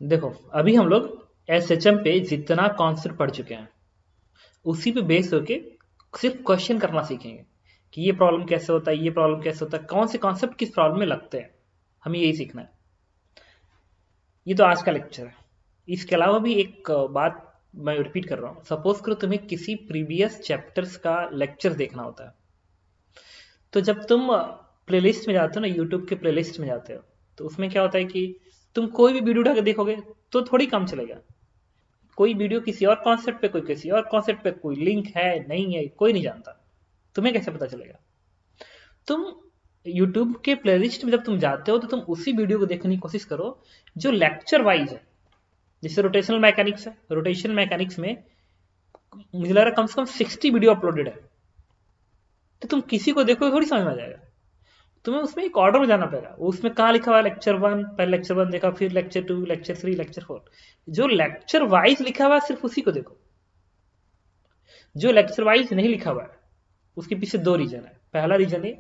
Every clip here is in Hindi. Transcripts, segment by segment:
देखो, अभी हम लोग एसएचएम पे जितना कॉन्सेप्ट पढ़ चुके हैं उसी पे बेस होके सिर्फ क्वेश्चन करना सीखेंगे कि ये प्रॉब्लम कैसे होता है, ये प्रॉब्लम कैसे होता है, कौन से कॉन्सेप्ट किस प्रॉब्लम में लगते हैं। हमें यही सीखना है। ये तो आज का लेक्चर है। इसके अलावा भी एक बात मैं रिपीट कर रहा हूँ। सपोज करो तुम्हें किसी प्रीवियस चैप्टर्स का लेक्चर देखना होता है, तो जब तुम प्लेलिस्ट में जाते हो ना, यूट्यूब के प्लेलिस्ट में जाते हो, तो उसमें क्या होता है कि तुम कोई भी वीडियो उठा के देखोगे तो थोड़ी काम चलेगा। कोई वीडियो किसी और कॉन्सेप्ट पे, कोई किसी और कॉन्सेप्ट पे, कोई लिंक है नहीं है कोई नहीं जानता, तुम्हें कैसे पता चलेगा। तुम यूट्यूब के प्लेलिस्ट में जब तुम जाते हो तो तुम उसी वीडियो को देखने की कोशिश करो जो लेक्चर वाइज है। जैसे रोटेशनल मैकेनिक्स है, रोटेशन मैकेनिक्स में मुझे लग रहा है कम से कम 60 वीडियो अपलोडेड है। तो तुम किसी को देखो थोड़ी समझ में आ जाएगा, तुम्हें उसमें एक ऑर्डर में जाना पड़ेगा। उसमें कहाँ लिखा हुआ है लेक्चर वन, पहले लेक्चर वन देखा, फिर lecture to, lecture three, lecture four. जो लेक्चर वाइज लिखा हुआ है सिर्फ उसी को देखो। जो लेक्चर वाइज नहीं लिखा हुआ है उसके पीछे दो रीजन है। पहला रीजन है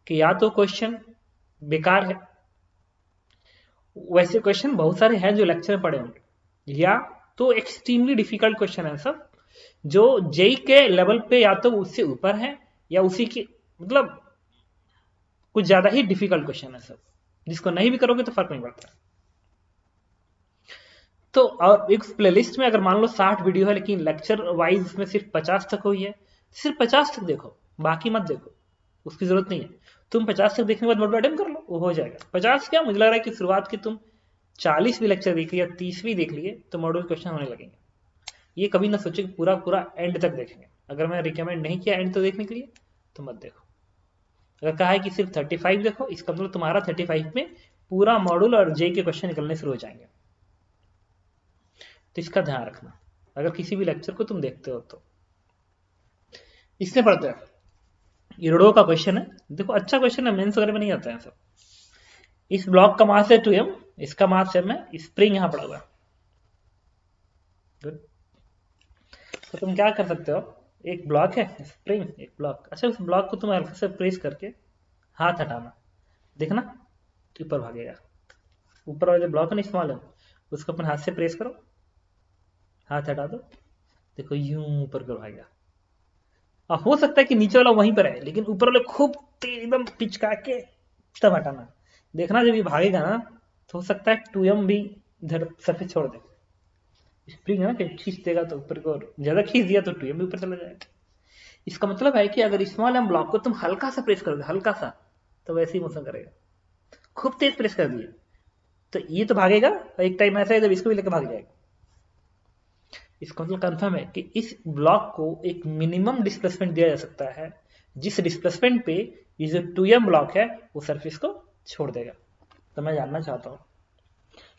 कि या तो क्वेश्चन बेकार है, वैसे क्वेश्चन बहुत सारे हैं जो लेक्चर में पढ़े होंगे, या तो एक्सट्रीमली डिफिकल्ट क्वेश्चन है सब, जो जेई के लेवल पे या तो उससे ऊपर है या उसी की, मतलब कुछ ज्यादा ही डिफिकल्ट क्वेश्चन है सब, जिसको नहीं भी करोगे तो फर्क नहीं पड़ता। तो और एक प्लेलिस्ट में अगर मान लो 60 वीडियो है लेकिन लेक्चर वाइज उसमें सिर्फ 50 तक हुई है, सिर्फ 50 तक देखो, बाकी मत देखो, उसकी जरूरत नहीं है। तुम 50 तक देखने के बाद मॉड्यूल अटेम्प्ट कर लो, वो हो जाएगा। 50 क्या, मुझे लग रहा है कि शुरुआत की तुम 40 भी लेक्चर देख लिए या 30 भी देख लिए तो मॉड्यूल क्वेश्चन होने लगेंगे। ये कभी ना सोचो कि पूरा पूरा एंड तक देखेंगे। अगर मैं रिकमेंड नहीं किया एंड तक देखने के लिए तो मत देखो। अगर कहा है कि सिर्फ 35 देखो, इसका मतलब तुम्हारा 35 में पूरा मॉड्यूल और जे के क्वेश्चन निकलने शुरू हो जाएंगे। तो इसका ध्यान रखना अगर किसी भी लेक्चर को तुम देखते हो तो। इससे पढ़ते हैं, इरोडो का क्वेश्चन है, देखो अच्छा क्वेश्चन है, मेंस वगैरह में नहीं आता है सब। इस ब्लॉक का मास है 2m, इसका मास m है, स्प्रिंग यहां पड़ा हुआ है। गुड। तो तुम क्या कर सकते हो, एक ब्लॉक है स्प्रिंग, एक ब्लॉक, अच्छा उस ब्लॉक को तुम हल्के से प्रेस करके हाथ हटाना, देखना ऊपर भागेगा। ऊपर वाले ब्लॉक है ना स्मॉल है, उसको अपन हाथ से प्रेस करो, हाथ हटा दो, देखो यूं ऊपर कर भागेगा। अब हो सकता है कि नीचे वाला वहीं पर है, लेकिन ऊपर वाले खूब तेज एकदम पिचका के तब हटाना। देखना जब ये भागेगा ना तो हो सकता है 2m भी इधर सरफेस छोड़ दे। स्प्रिंग है ना, कि खींच देगा तो ऊपर को, ज्यादा खींच दिया तो 2m भी ऊपर चला जाएगा। इसका मतलब है कि अगर स्मॉल एम ब्लॉक को तुम हल्का सा प्रेस करोगे, हल्का सा, तो वैसे ही मोशन करेगा। खूब तेज प्रेस कर दिए तो ये तो भागेगा, एक टाइम ऐसा है जब इसको भी लेकर भाग जाएगा। इसका मतलब कंफर्म है कि इस ब्लॉक को एक मिनिमम डिस्प्लेसमेंट दिया जा सकता है, जिस डिस्प्लेसमेंट पे ये जो 2m ब्लॉक है वो सरफेस को छोड़ देगा। तो मैं जानना चाहता हूं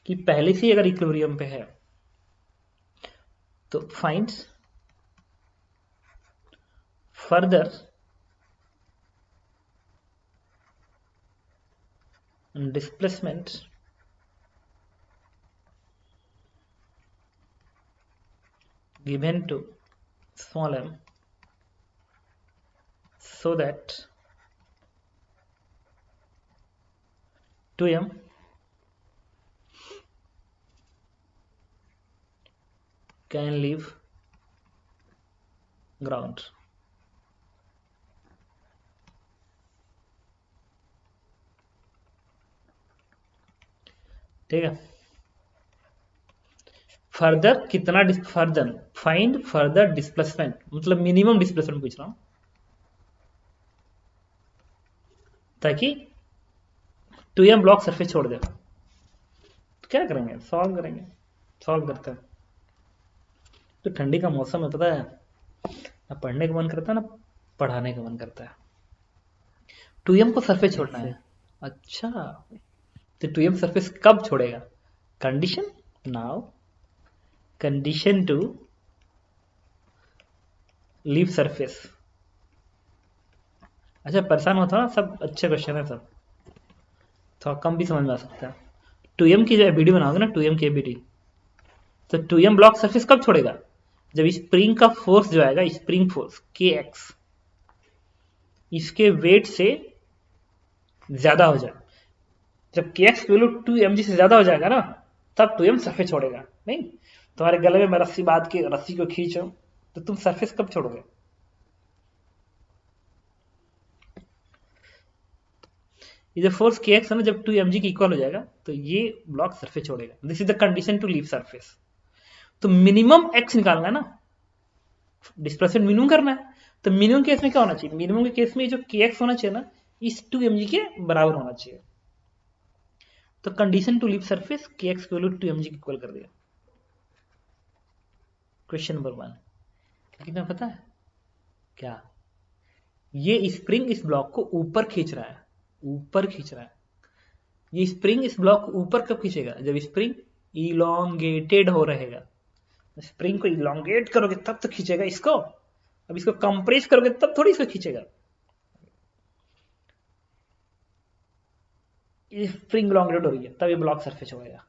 कि पहले से अगर इक्विलिब्रियम पे है तो find further displacement given to small m so that 2m can leave ground। ठीक है, फर्दर कितना, फर्दर फाइंड फर्दर डिस्प्लेसमेंट, मतलब मिनिमम डिस्प्लेसमेंट पूछ रहा हूं, ताकि 2m ब्लॉक सरफेस छोड़ देगा। तो क्या करेंगे, सॉल्व करेंगे। सॉल्व करते हैं। तो ठंडी का मौसम है, पता है ना, पढ़ने का मन करता है ना पढ़ाने का मन करता है। 2m को सरफेस छोड़ना है। अच्छा, तो 2m सरफेस कब छोड़ेगा, condition now, condition to leave surface. अच्छा परेशान होता ना, सब अच्छे क्वेश्चन है सब, थोड़ा कम भी समझ में आ सकता है। 2m की जो एबीडी बनाओगे ना, 2m की एबीडी, तो 2m ब्लॉक सरफेस कब छोड़ेगा, जब स्प्रिंग का फोर्स जो आएगा, स्प्रिंग फोर्स kx इसके वेट से ज्यादा हो जाए। जब kx की वैल्यू 2mg से ज्यादा हो जाएगा ना, तब 2m सरफेस छोड़ेगा। नहीं, तुम्हारे गले में मैं रस्सी बांध के रस्सी को खींचो तो तुम सरफेस कब छोड़ोगे? ये जो फोर्स kx है ना, जब 2mg की इक्वल हो जाएगा तो ये ब्लॉक सरफेस छोड़ेगा। This is the condition to leave surface. तो मिनिमम x निकालना है ना, डिस्प्लेसमेंट मिनिमम करना है। तो मिनिमम केस में क्या होना चाहिए? मिनिमम के केस में जो kx होना चाहिए ना, इस 2mg के बराबर होना चाहिए। तो condition to leave surface kx को 2mg इक्वल कर दिया। क्वेश्चन नंबर 1 कितना पता है क्या? ये स्प्रिंग इस ब्लॉक को ऊपर खींच रहा है, ऊपर खींच रहा है। ये स्प्रिंग इस ब्लॉक को ऊपर कब खींचेगा? जब स्प्रिंग इलोंगेटेड हो रहेगा। स्प्रिंग को इलोंगेट करोगे तब तो खींचेगा इसको। अब इसको कंप्रेस करोगे तब थोड़ी इसको खींचेगा। स्प्रिंग इलोंगेटेड हो रही है तब ये ब्लॉक सरफेस होगा।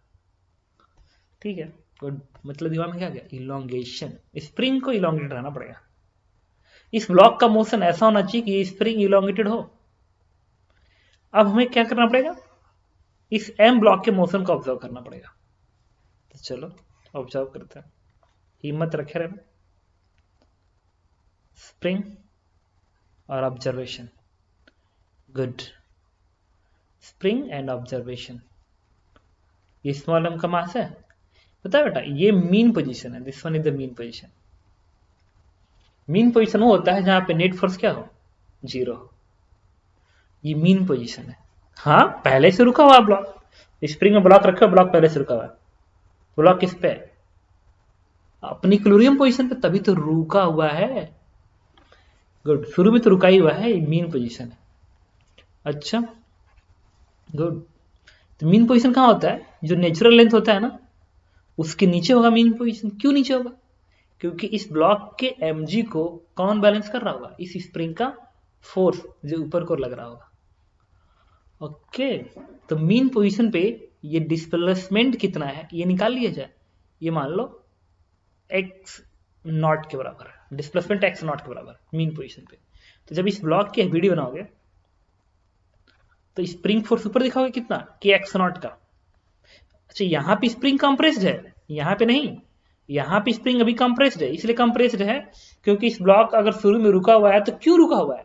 ठीक है, गुड। मतलब दिमाग में क्या गया? इलोंगेशन। स्प्रिंग को इलोंगेटेड रहना पड़ेगा। इस ब्लॉक का मोशन ऐसा होना चाहिए कि ये स्प्रिंग इलोंगेटेड हो। अब हमें क्या करना पड़ेगा? इस एम ब्लॉक के मोशन को ऑब्जर्व करना पड़ेगा। तो चलो ऑब्जर्व करते हैं, हिम्मत रखे रहना। स्प्रिंग और observation, good. Spring and observation. ये स्मॉल एम का मास है, पता है बेटा? ये मीन पोजीशन है। This one is the mean position. Mean position वो होता है जहां पे नेट फोर्स क्या हो? 0 हो। ये मीन पोजीशन है। हाँ, पहले से रुका हुआ ब्लॉक। स्प्रिंग में ब्लॉक रखे हो, ब्लॉक पहले से रुका हुआ है। ब्लॉक किस पे? अपनी इक्विलिब्रियम पोजीशन पे, तभी तो रुका हुआ है। गुड, शुरू में तो रुका ही हुआ है। ये मीन पोजीशन है। अच्छा, गुड। तो मीन पोजीशन कहाँ होता है? जो नेचुरल लेंथ होता है ना, उसके नीचे होगा मीन पोजीशन। क्यों नीचे होगा? क्योंकि इस ब्लॉक के mg को कौन बैलेंस कर रहा होगा? इस स्प्रिंग का फोर्स जो ऊपर को लग रहा होगा। ओके, तो मीन पोजीशन पे ये डिस्प्लेसमेंट कितना है ये निकाल लिया जाए। ये मान लो x नॉट के बराबर है, डिस्प्लेसमेंट x नॉट के बराबर मीन पोजीशन पे। तो जब इस ब्लॉक की वीडियो बनाओगे तो स्प्रिंग फोर्स ऊपर दिखाओगे कितना? के एक्स नॉट का। अच्छा, यहाँ पे स्प्रिंग कंप्रेस्ड है, यहाँ पे नहीं। यहाँ पे स्प्रिंग अभी कंप्रेस्ड है। इसलिए कंप्रेस्ड है क्योंकि इस ब्लॉक अगर शुरू में रुका हुआ है तो क्यों रुका हुआ है?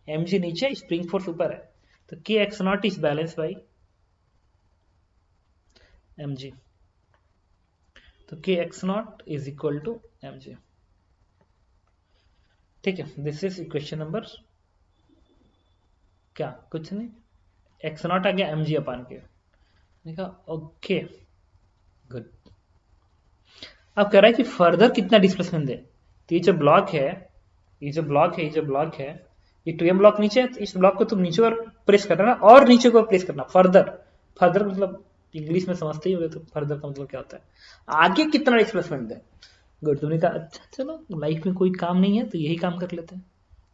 mg नीचे, स्प्रिंग फोर्स ऊपर है। तो K X naught is balance by mg। तो K X naught is equal to mg। ठीक है, दिस इज इक्वेशन नंबर क्या? कुछ नहीं, एक्स नॉट आ गया mg अपान के। देखा? Okay, good. अब कह रहा है कि फर्दर कितना डिस्प्लेसमेंट दे। तो ये जो ब्लॉक है, ये जो ब्लॉक है, ये जो ब्लॉक है, ये 2m ब्लॉक नीचे है। तो इस ब्लॉक को तुम नीचे और प्रेस करना ना, और नीचे को प्रेस करना। फर्दर, फर्दर मतलब इंग्लिश में समझते ही होंगे तो फर्दर का मतलब क्या होता है? आगे कितना डिस्प्लेसमेंट दे। गुड, तुमने कहा अच्छा चलो लाइफ में कोई काम नहीं है तो यही काम कर लेते हैं।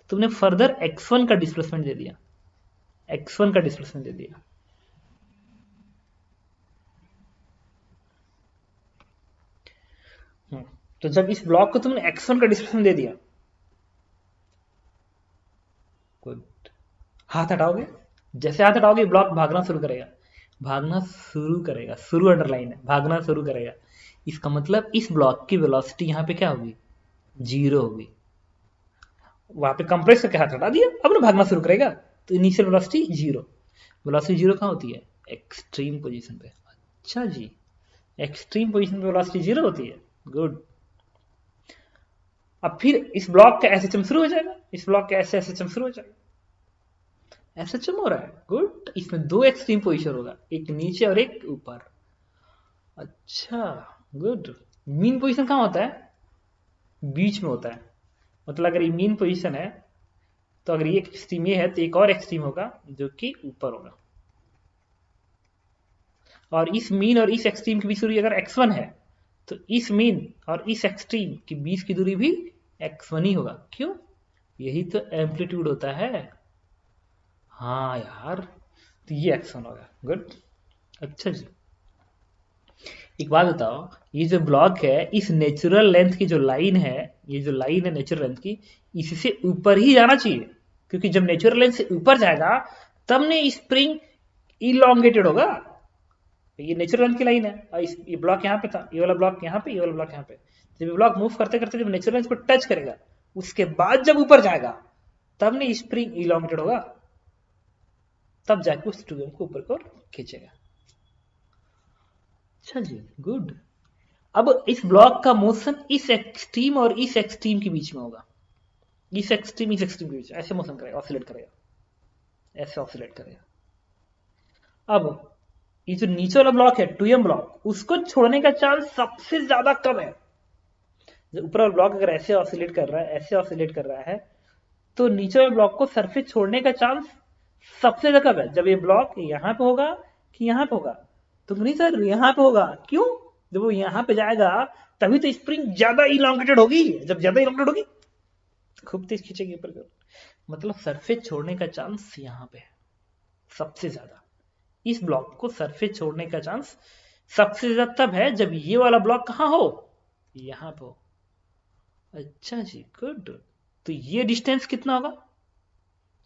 तुमने फर्दर x1 का डिस्प्लेसमेंट दे दिया, x1 का डिस्प्लेसमेंट दे दिया। तो जब इस ब्लॉक को तुमने x1 का डिस्प्लेसमेंट दे दिया, गुड, हाथ हटाओगे। जैसे हाथ हटाओगे ब्लॉक भागना शुरू करेगा, भागना शुरू करेगा। शुरू अंडरलाइन है, भागना शुरू करेगा। इसका मतलब इस ब्लॉक की वेलोसिटी यहाँ पे क्या होगी? 0 होगी। वहां पे कंप्रेस करके हाथ हटा दिया, अब ना भागना शुरू करेगा। तो इनिशियल वेलोसिटी 0। वेलोसिटी 0 कहाँ होती है? एक्सट्रीम पोजीशन पे। अच्छा जी, एक्सट्रीम पोजीशन पे वेलोसिटी 0 होती है। गुड। अब फिर इस ब्लॉक का एसएचएम शुरू हो जाएगा, इस ब्लॉक का एसएचएम शुरू हो जाएगा। एसएचएम हो रहा है, गुड। इसमें 2 एक्सट्रीम पोजीशन होगा, एक नीचे और एक ऊपर। अच्छा, गुड। मीन पोजीशन कहाँ होता है? बीच में होता है। मतलब अगर ये मीन पोजीशन है तो अगर ये एक्सट्रीम ये है तो एक और एक्सट्रीम होगा जो कि ऊपर होगा। और इस मीन और इस एक्सट्रीम की बीच दूरी अगर x1 है तो इस मीन और इस एक्सट्रीम के बीच की दूरी भी x1 ही होगा। क्यों? यही तो एम्पलीट्यूड होता है। हाँ यार, तो ये x1 होगा। गुड। अच्छा जी, एक बात बताओ, ये जो ब्लॉक है इस नेचुरल लेंथ की जो लाइन है, ये जो लाइन है नेचुरल लेंथ की, इससे ऊपर ही जाना चाहिए। क्योंकि जब नेचुरल लेंथ से ऊपर जाएगा तब ने स्प्रिंग इलोंगेटेड होगा। ये नेचुरल लेंथ की लाइन है और ये ब्लॉक यहाँ पे था, ये वाला ब्लॉक यहाँ पे, ये वाला ब्लॉक यहाँ पे। जब ये ब्लॉक मूव करते करते जब नेचुरल लेंथ को टच करेगा, उसके बाद जब ऊपर जाएगा तब नहीं स्प्रिंग इलोंगेटेड होगा, तब जाके उस 2m को ऊपर की ओर खींचेगा। अच्छा जी, गुड। अब इस ब्लॉक का मोशन इस एक्सट्रीम और इस एक्सट्रीम के बीच में होगा, इस एक्सट्रीम के बीच ऐसे मोशन करेगा, ऑसिलेट करेगा, ऐसे ऑसिलेट करेगा। अब ये जो नीचे वाला ब्लॉक है 2m ब्लॉक, उसको छोड़ने का चांस सबसे ज्यादा कम है। जब ऊपर वाला ब्लॉक अगर ऐसे ऑसिलेट कर रहा है, ऐसे ऑसिलेट कर रहा है, तो नीचे वाले ब्लॉक को सरफेस छोड़ने का चांस सबसे ज्यादा कम है। जब ये ब्लॉक यहाँ पे होगा कि यहाँ पे होगा, तो नहीं सर यहाँ पे होगा। क्यों? जब वो यहाँ पे जाएगा तभी तो स्प्रिंग ज्यादा इलोंगेटेड होगी। जब ज्यादा इलोंगेटेड होगी खूब तेज खींचेगी ऊपर, मतलब सरफेस छोड़ने का चांस यहाँ पे है सबसे ज्यादा। इस ब्लॉक को सरफेस छोड़ने का चांस सबसे ज्यादा तब है जब ये वाला ब्लॉक कहाँ हो, यहाँ पे हो। अच्छा जी, गुड। तो ये डिस्टेंस कितना होगा?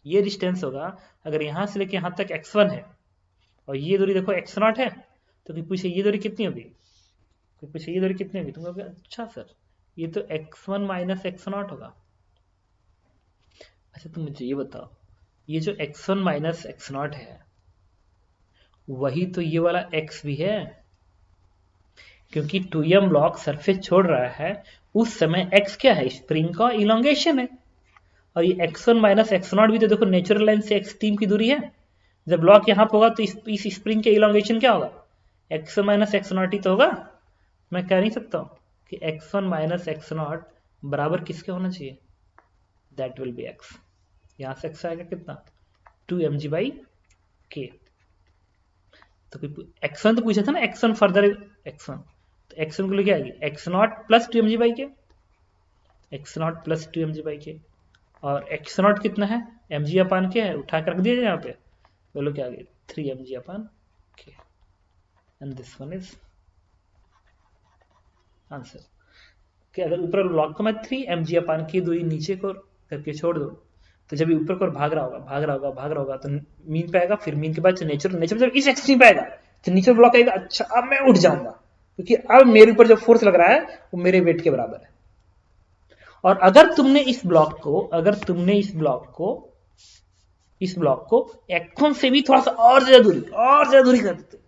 ये डिस्टेंस होगा, अगर यहां से लेके यहां तक x1 है और ये दूरी देखो x0 है, तो कोई पूछे ये दूरी कितनी होगी, कोई पूछे ये दूरी कितनी होगी, तुम कहोगे अच्छा सर ये तो x1 माइनस x0 होगा। अच्छा तुम मुझे ये बताओ, ये जो x1 माइनस x0 है वही तो ये वाला x भी है, क्योंकि 2m ब्लॉक सरफेस छोड़ रहा है उस समय x क्या है, स्प्रिंग का इलोंगेशन है। और ये x1 माइनस x0 भी तो देखो नेचुरल लाइन से एक्सट्रीम की दूरी है। जब ब्लॉक यहाँ पे होगा तो इस स्प्रिंग के इलोंगेशन क्या होगा, x1 माइनस x0 ही तो होगा। मैं कह नहीं सकता हूँ कि x1 माइनस x0 बराबर किसके होना चाहिए, दैट विल बी x। यहाँ से x आएगा कितना, 2mg/k। तो x1 तो पूछा था ना, x1 फर्दर x1, तो x1 के लिए क्या आएगी, x0 plus 2mg/k, x0 plus 2mg/k। और x0 कितना है, mg/k है, उठा कर रख दिया यहाँ पे, बोलो क्या आ गया, 3mg/k। And this one is answer. कि अगर ऊपर ब्लॉक को मैं 3mg/k दूरी नीचे को करके छोड़ दो, तो जब ऊपर को भाग रहा होगा तो मीन पे आएगा, फिर मीन के बाद नेचर जब इस एक्सट्रीम पे आएगा तो नीचे ब्लॉक आएगा, अच्छा अब मैं उठ जाऊंगा, क्योंकि अब मेरे ऊपर जो फोर्स लग रहा है वो मेरे वेट के बराबर है। और अगर तुमने इस ब्लॉक को x1 से भी थोड़ा सा और ज्यादा दूरी कर देते,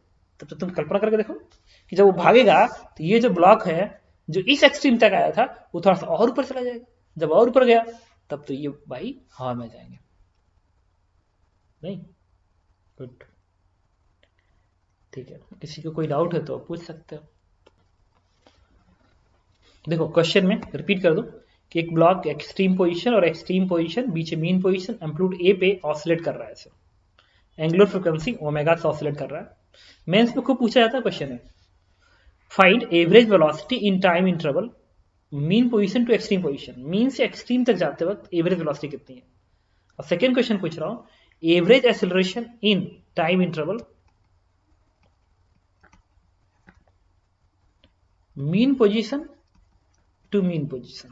तब तो तुम कल्पना करके देखो कि जब वो भागेगा तो ये जो ब्लॉक है जो इस एक्सट्रीम तक आया था वो थोड़ा सा और ऊपर चला जाएगा। जब और ऊपर गया तब तो ये भाई हवा में जाएंगे। नहीं, गुड, ठीक है। किसी को कोई डाउट है तो पूछ सकते हो। देखो क्वेश्चन में रिपीट कर दो कि एक ब्लॉक एक्सट्रीम पोजीशन और एक्सट्रीम पोजीशन बीच मीन पोजीशन एम्पलीट्यूड ए पे ऑसिलेट कर रहा है, ऐसे एंगुलर फ्रीक्वेंसी ओमेगा से ऑसिलेट कर रहा है। मेंस में खूब पूछा जाता है क्वेश्चन है, find average velocity in time interval mean position to extreme position, mean से एक्सट्रीम तक जाते वक्त एवरेज वेलोसिटी कितनी है। और सेकेंड क्वेश्चन पूछ रहा हूं, average acceleration in time interval mean position to mean position,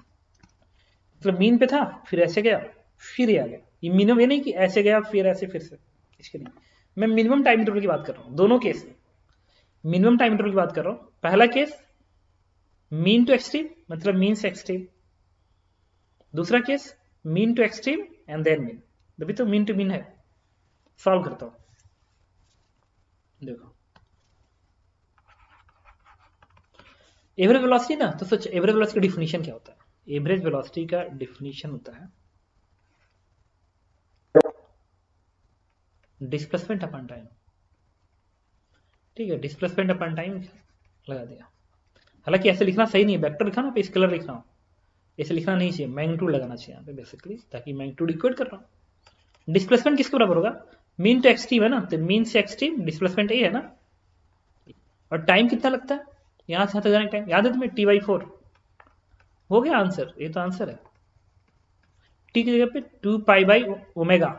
मतलब मीन पे था फिर ऐसे गया फिर ये आ गया। ये मिनिमम ये नहीं कि ऐसे गया फिर ऐसे फिर से, इसके नहीं, मैं मिनिमम टाइम इंटरवल की बात कर रहा हूं। दोनों केस में मिनिमम टाइम इंटरवल की बात कर रहा हूं। पहला केस मीन टू एक्सट्रीम, मतलब मीन से एक्सट्रीम। दूसरा case mean to extreme and then mean, अभी तो मीन टू मीन है। सॉल्व करता हूं, देखो एवरेज वेलोसिटी ना, तो सोच एवरेज वेलोसिटी का डिफिनीशन क्या होता है। एवरेज वेलोसिटी का डिफिनीशन होता है डिस्प्लेसमेंट अपॉन टाइम। ठीक है, डिस्प्लेसमेंट अपॉन टाइम लगा दिया। हालांकि ऐसे लिखना सही नहीं है, वेक्टर लिखा ना पे स्केलर लिखना हो, ऐसे लिखना नहीं चाहिए, मैग्नीट्यूड लगाना चाहिए यहाँ पे बेसिकली, ताकि मैग्नीट्यूड इक्वेट कर रहा हूँ। डिस्प्लेसमेंट किसके बराबर होगा, मीन टू एक्सट्रीम है ना, तो मीन से एक्सट्रीम डिस्प्लेसमेंट ए है ना। और टाइम कितना लगता है यहां से यहां तक जाने टाइम, याद है तुम्हें, t/4 हो गया आंसर। ये तो आंसर है, टी की जगह पे 2π/ω,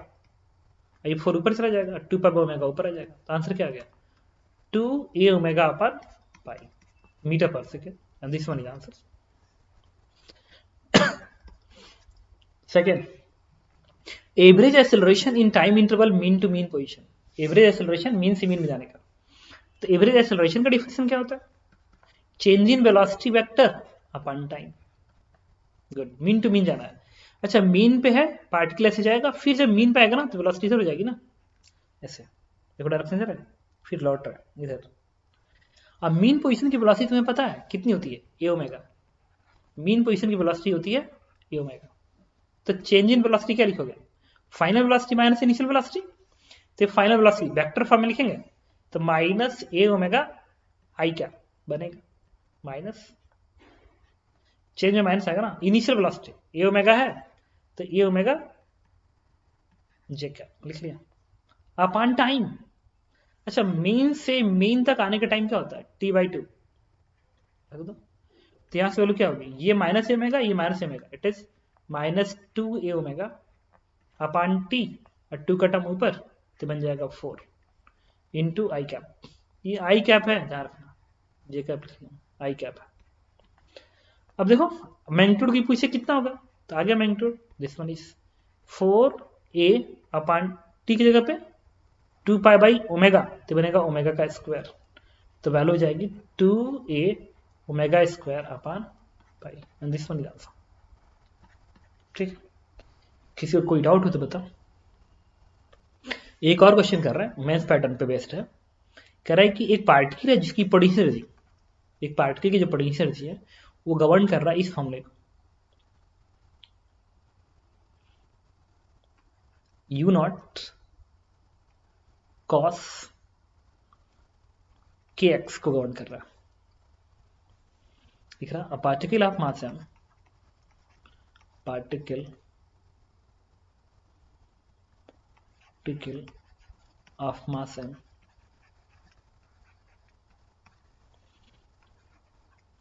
ये 4 ऊपर चला जाएगा, 2π/ω ऊपर आ जाएगा, तो आंसर क्या आ गया, 2a/π metre per second, and this one is answer. Second, average acceleration in time interval mean to mean position, average acceleration mean से मीन में जाने का। तो तो एवरेज एक्सेलरेशन का डिफिनेशन क्या होता है? Change in velocity vector upon time. Good, mean to mean जाना है। अच्छा, मीन पे है, पार्टिकल ऐसे जाएगा, फिर जब मीन पे आएगा ना तो वेलोसिटी इधर हो जाएगी ना, ऐसे देखो डायरेक्शन इधर है, फिर लौट रहा है इधर। अब मीन पोजीशन की वेलोसिटी तुम्हें पता है कितनी होती है? ए ओमेगा। मीन पोजीशन की वेलोसिटी होती है ए ओमेगा। तो चेंज इन वेलोसिटी क्या लिखोगे? Final velocity minus initial velocity. तो फाइनल वेलोसिटी वेक्टर फॉर्म में लिखेंगे तो माइनस ए ओमेगा आई क्या बनेगा, माइनस चेंज में माइनस आएगा ना, इनिशियल वेलोसिटी ए ओमेगा है तो ए ओमेगा जे क्या लिख लिया अपॉन टाइम। अच्छा, मीन से मीन तक आने का टाइम क्या होता है? टी बाई टू रख दो। तो यहां से वैल्यू क्या होगी? ये माइनस ए ओमेगा, ये minus A omega, it is minus two A omega upon T, और टू का टर्म ऊपर तो बन जाएगा 4 इंटू आई कैप। ये आई कैप है, ध्यान रखना, जे कैप आई कैप है। अब देखो मैग्नीट्यूड की पूछे कितना होगा, तो आ गया magnitude, this one is 4a upon T की जगह पे 2 पाई बाई ओमेगा, तो बनेगा ओमेगा का स्क्वायर, तो वैल्यू हो जाएगी 2a omega square upon pi, and this one is answer. ठीक, किसी को कोई डाउट हो तो बताओ। एक और क्वेश्चन कर रहा है, मैथ पैटर्न पे बेस्ड है। कह रहा है कि एक पार्टिकल है जिसकी पोटेंशियल एनर्जी, एक पार्टिकल की जो पोटेंशियल एनर्जी है वो गवर्न कर रहा है इस फॉर्मूले को, यू नॉट कॉस के एक्स को गवर्न कर रहा है। दिख रहा, a particle of mass m, particle of mass m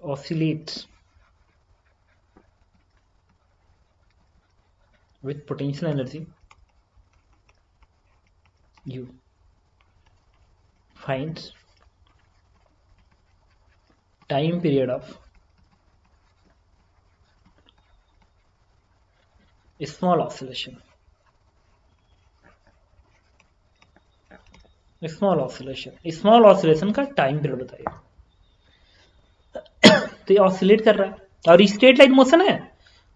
oscillates with potential energy u, finds time period of small oscillation, small oscillation का टाइम पीरियड बताइए। तो ये ऑसिलेट कर रहा है और स्ट्रेट लाइन मोशन है,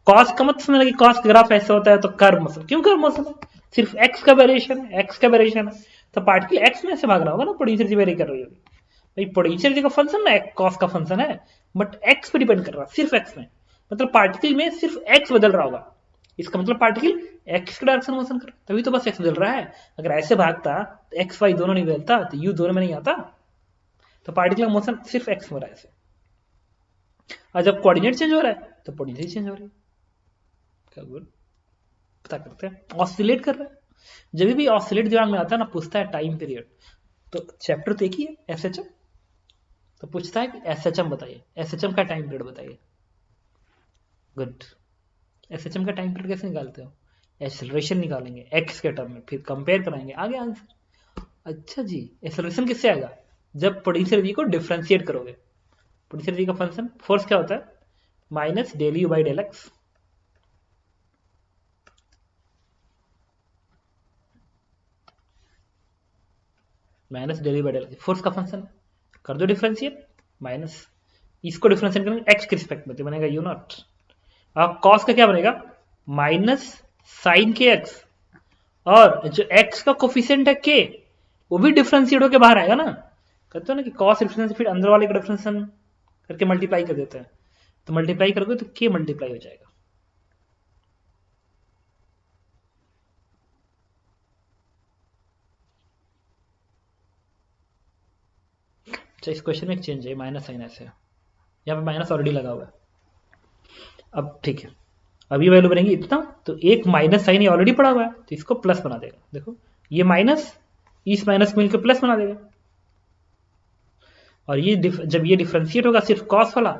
कॉस का मत समझना कि कॉस का ग्राफ ऐसा होता है तो कर्व मोशन, क्यों कर्व मोशन है? सिर्फ एक्स का वेरिएशन है, तो पार्टिकल एक्स में ऐसे भाग रहा होगा ना, पोटेंशियल वेरी कर रही होगी भाई, पोटेंशियल का फंक्शन ना कॉस का फंक्शन है, बट एक्स पे डिपेंड कर रहा है, सिर्फ एक्स में, मतलब पार्टिकल में सिर्फ एक्स बदल रहा होगा, इसका मतलब पार्टिकल एक्स के डायरेक्शन मोशन कर रहा है, तभी तो बस एक्स बदल रहा है। अगर ऐसे भागता तो एक्स वाई दोनों नहीं बदलता, तो यू दोनों में नहीं आता, तो पार्टिकल का मोशन सिर्फ एक्स में रहा है ऐसे। और जब कोऑर्डिनेट चेंज हो रहा है तो पोटेंशियल चेंज हो रही है। क्या गुड, पता करते हैं, ऑसिलेट कर रहा है। जब भी ऑसिलेट दिमाग में आता है ना, पूछता है टाइम पीरियड, तो चैप्टर तो एक ही है एसएचएम, तो पूछता है कि एसएचएम बताइए, एसएचएम का टाइम पीरियड बताइए। गुड, एसएचएम का टाइम पीरियड कैसे निकालते हो? एक्सेलरेशन निकालेंगे एक्स के टर्म में, फिर कंपेयर कराएंगे, आगे आंसर। अच्छा जी, एक्सेलरेशन किससे आएगा? जब पोटेंशियल एनर्जी को डिफरेंशिएट करोगे। पोटेंशियल एनर्जी का फंक्शन फोर्स क्या होता है? Minus del u by del x, minus del u by del x force का फंक्शन, कर दो डिफरेंशिएट, माइनस इसको डिफरेंशिएट करेंगे एक्स के रिस्पेक्ट में, तो बनेगा यू नॉट। अब कॉस का क्या बनेगा? माइनस साइन के एक्स, और जो एक्स का कोफिशिएंट है के, वो भी डिफरेंशिएट होकर बाहर आएगा ना। कहते हो ना कि कॉस डिफरेंस फिर अंदर वाले का डिफरेंशिएशन करके मल्टीप्लाई कर देते हैं, तो मल्टीप्लाई करोगे तो के मल्टीप्लाई हो जाएगा। अच्छा, इस क्वेश्चन में एक चेंज है, माइनस साइन ऐसे है, यहाँ पे माइनस ऑलरेडी लगा हुआ है। अब ठीक है, अब ये वैल्यू बनेगी इतना, तो एक माइनस साइन ये ऑलरेडी पड़ा हुआ है, तो इसको प्लस बना देगा। देखो ये माइनस इस माइनस को मिलकर प्लस बना देगा, और ये जब ये डिफरेंशिएट होगा सिर्फ कॉस वाला,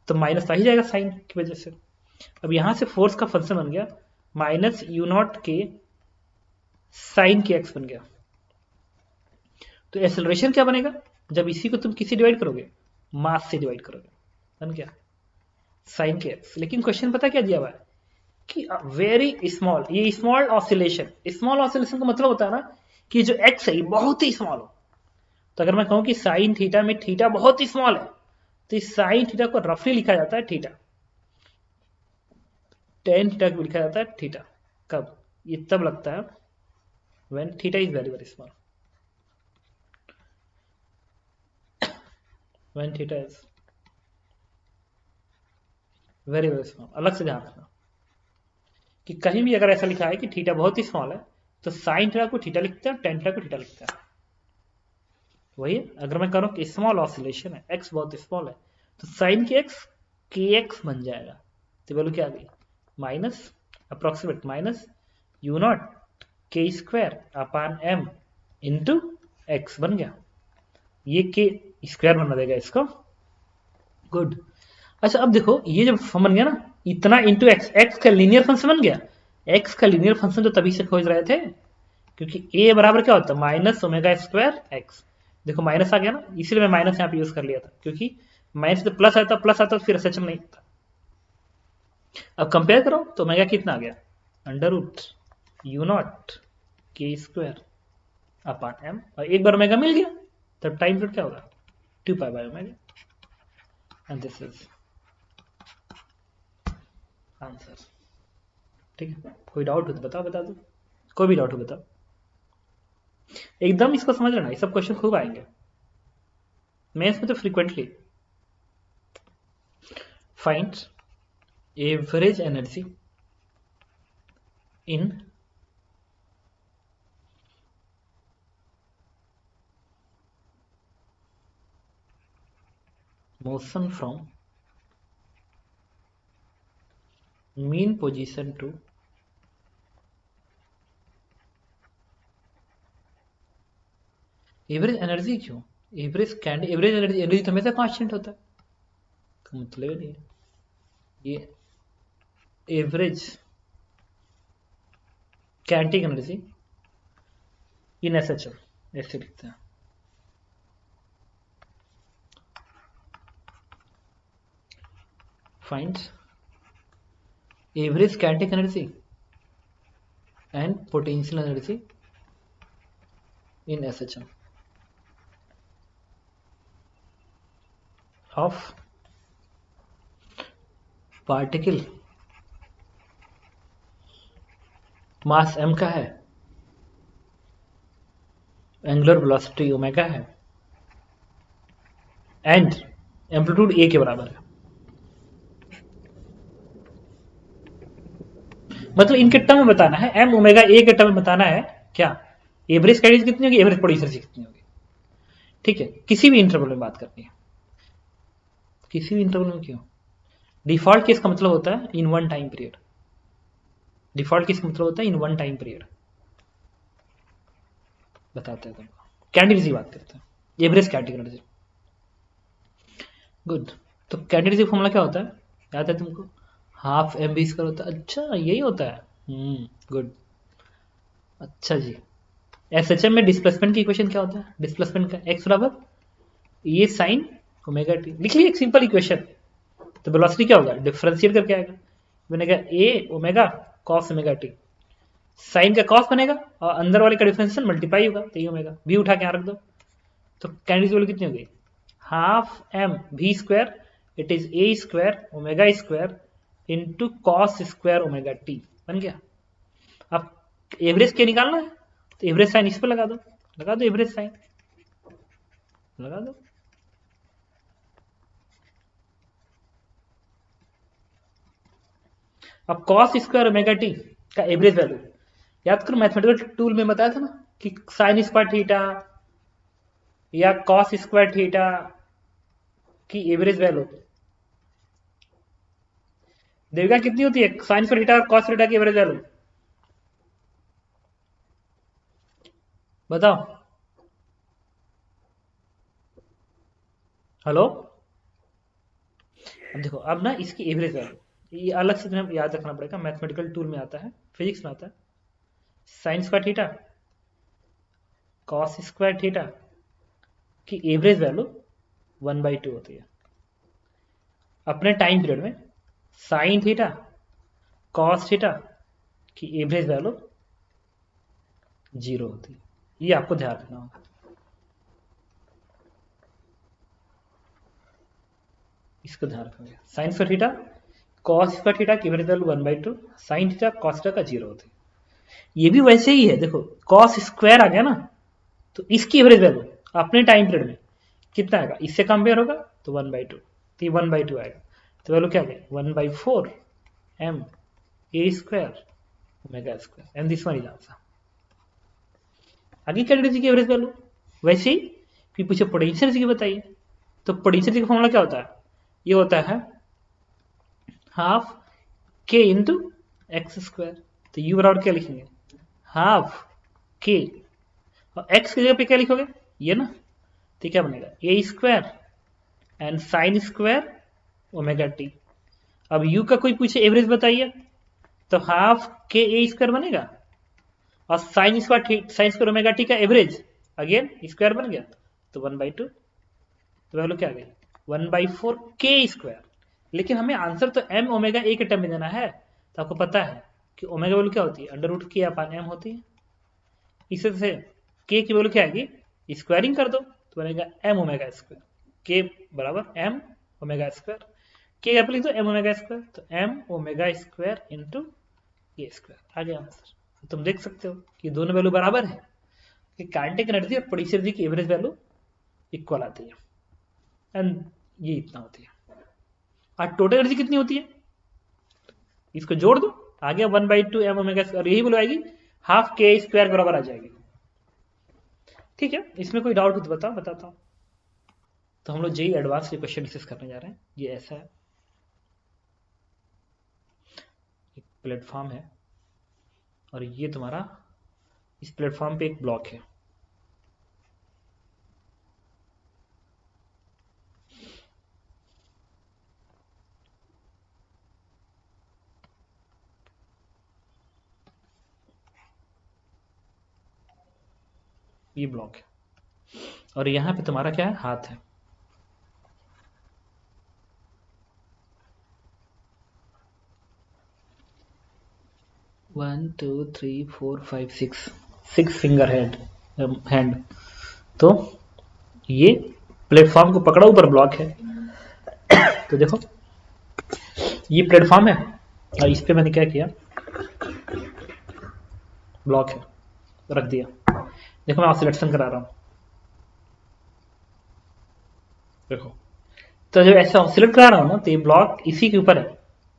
तो माइनस आ ही जाएगा साइन की वजह से। अब यहां से फोर्स का फंक्शन बन गया माइनस यू नॉट के साइन के एक्स बन गया। तो एक्सेलरेशन क्या बनेगा? जब इसी को तुम किसी डिवाइड करोगे, मास से डिवाइड करोगे, बन गया साइन के एक्स। लेकिन क्वेश्चन पता क्या दिया हुआ है कि वेरी स्मॉल, ये स्मॉल ऑसिलेशन का मतलब होता है ना कि जो एक्स है बहुत ही स्मॉल हो, तो अगर मैं कहूं कि साइन थीटा में थीटा बहुत ही स्मॉल है, तो इस साइन थीटा को रफली लिखा जाता है थीटा, टेन थीटा को लिखा जाता है थीटा। कब? ये तब लगता है when theta is very very small, when theta is very very small. अलग से ध्यान रखना कि कहीं भी अगर ऐसा लिखा है कि थीटा बहुत ही स्मॉल है, तो साइन थीटा को थीटा लिखते हैं, टेन थीटा को थीटा लिखते हैं। वही अगर मैं करूं कि स्मॉल ऑसिलेशन है, एक्स बहुत स्मॉल है, तो साइन के एक्स के एक्स बन जाएगा। तो बोलो क्या आ गई? Minus approximate minus u naught k square upon m into x बन गया। ये के स्क्वायर बना देगा इसको। गुड। अच्छा अब देखो, ये जब बन गया ना इतना इंटू एक्स, एक्स का लीनियर फंक्शन बन गया। एक्स का लीनियर फंक्शन तो तभी से खोज रहे थे, क्योंकि ए बराबर क्या होता है? Minus omega square x. देखो माइनस आ गया ना, इसलिए मैं माइनस यहाँ पे यूज कर लिया था, क्योंकि माइनस तो प्लस आता, प्लस आता तो फिर सच में नहीं था। अब कंपेयर करो तो ओमेगा कितना आ गया? Under root you naught k square upon M, और एक बार ओमेगा मिल गया तब टाइम पीरियड क्या होगा? 2 pi by omega, and this is answer. ठीक है, कोई डाउट हो तो बताओ, बता दो, कोई भी डाउट हो बताओ। एकदम इसको समझ लेना, ये सब क्वेश्चन खूब आएंगे मेंस में तो frequently. Find average energy in motion from mean position to average energy. क्यों एवरेज? कैंडी एवरेज एनर्जी, एनर्जी तो हमेशा कांस्टेंट होता है, मतलब नहीं। ये average kinetic energy in SHL ऐसे लिखते हैं। Find average kinetic energy and potential energy in SHL of particle mass m का है, एंगुलर वेलोसिटी ओमेगा है, एंड एम्पलीट्यूड a के बराबर है। मतलब इनके टर्म में बताना है, m ओमेगा a के टर्म में बताना है क्या एवरेज कैंटिक कितनी होगी, एवरेज पोटेंशियल कितनी होगी। ठीक है, किसी भी इंटरवल में बात करनी है, किसी भी इंटरवल में। क्यों? डिफॉल्ट केस का मतलब होता है in one time period. Default case का मतलब होता है इन वन टाइम पीरियड। बताते हैं तुमको, कैंडिडेट की बात करते हैं, एवरेज कैंडिडेट। गुड। तो कैंडिडेट फॉर्मूला क्या होता है, याद है तुमको? हाफ एम बी स्क्वायर होता है। अच्छा यही होता है, गुड। अच्छा जी, एसएचएम में डिस्प्लेसमेंट की इक्वेशन क्या होता है? डिस्प्लेसमेंट का एक्स बराबर ये साइन ओमेगा टी। लिख लिया एक सिंपल इक्वेशन। तो वेलोसिटी क्या होगा? डिफरेंशिएट करके आएगा, बनेगा a omega cos omega t. Sine का कॉस बनेगा और अंदर वाले का डिफरेंशियल मल्टीप्लाई होगा, तो ये ओमेगा बी उठा के यहाँ रख दो। तो कैंडिडेट वैल्यू कितनी हो गई? Half m v square, it is a square omega square into cos square omega t बन गया। अब एवरेज क्या निकालना है, तो एवरेज साइन इस पर लगा दो, लगा दो एवरेज साइन, लगा दो। अब कॉस स्क्वायर ओमेगा टी का एवरेज वैल्यू याद करो, मैथमेटिकल टूल में बताया था ना कि साइन स्क्वायर थीटा या कॉस स्क्वायर थीटा की एवरेज वैल्यू देगा कितनी होती है? साइन स्क्वायर थीटा और कॉस थीटा की एवरेज वैल्यू बताओ। हेलो, अब देखो, अब ना इसकी एवरेज वैल्यू ये अलग से तुम्हें याद रखना पड़ेगा, मैथमेटिकल टूल में आता है, फिजिक्स में आता है। Sign square theta cos square theta की एवरेज वैल्यू 1/2 होती है। अपने टाइम पीरियड में साइन थीटा कॉस थीटा की एवरेज वैल्यू 0 होती है। ये आपको ध्यान रखना होगा। इसको ध्यान रखोगे। Sine square theta cos square theta की average value 1/2, sine theta cos theta का 0 होती है। ये भी वैसे ही है, देखो कॉस स्क्वायर आ गया ना, तो इसकी एवरेज वैल्यू अपने टाइम पीरियड में कितना आएगा, इससे कंपेयर होगा तो 1/2, तो ये 1/2 आएगा। तो वैल्यू क्या आ गया 1/4 m a square omega square, and this one is answer. आगे क्या की एवरेज वैल्यू, वैसे ही फिर पूछे पोटेंशियल की बताइए, तो पोटेंशियल का फॉर्मूला क्या होता है, ये होता है हाफ के इंटू एक्स स्क्वायर। तो यू बराबर क्या लिखेंगे, हाफ के, और एक्स की जगह पे क्या लिखोगे ये ना, तो क्या बनेगा a square and sine square omega t. अब यू का कोई पूछे एवरेज बताइए, तो हाफ के ए स्क्वायर बनेगा, और साइन स्क्वायर ओमेगा टी का एवरेज अगेन स्क्वायर बन गया, तो 1/2। तो वैल्यू क्या आ गई 1/4 के स्क्वायर। लेकिन हमें आंसर तो एम ओमेगा ए के टर्म में देना है, तो आपको पता है कि ओमेगा वैल्यू क्या होती है, अंडर रूट के अपान एम होती है। इसी से के की वैल्यू क्या आएगी, स्क्वायरिंग कर दो तो बनेगा एम ओमेगा स्क्वायर, के बराबर एम ओमेगा स्क्वायर, के क्या लिख दो एम ओमेगा स्क्वायर, तो एम ओमेगा स्क्वायर इंटू ए स्क्वायर आ गया आंसर। तो तुम देख सकते हो कि दोनों वैल्यू बराबर है, कि काइनेटिक एनर्जी और पोटेंशियल एनर्जी की एवरेज वैल्यू इक्वल आती है, एंड ये इतना होती है। और टोटल एनर्जी कितनी होती है, इसको जोड़ दो आ गया 1/2 एम ओमेगा, और यही वैल्यू आएगी हाफ के स्क्वायर बराबर आ जाएगी। ठीक है, इसमें कोई डाउट हो तो बताओ, बताता हूँ। तो हम लोग जेई एडवांस के क्वेश्चन डिस्कस करने जा रहे हैं। ये ऐसा है, एक प्लेटफॉर्म है और ये तुम्हारा इस प्लेटफॉर्म पे एक ब्लॉक है, ये ब्लॉक है, और यहां पे तुम्हारा क्या है, हाथ है। One two three four five six finger hand. तो ये प्लेटफॉर्म को पकड़ा ऊपर ब्लॉक है। तो देखो ये प्लेटफॉर्म है और इस पे मैंने क्या किया, ब्लॉक है रख दिया। देखो मैं ऑसिलेशन करा रहा हूं, देखो तो जब ऐसा ऑसिलेट करा रहा हूं ना, तो ये ब्लॉक इसी के ऊपर है।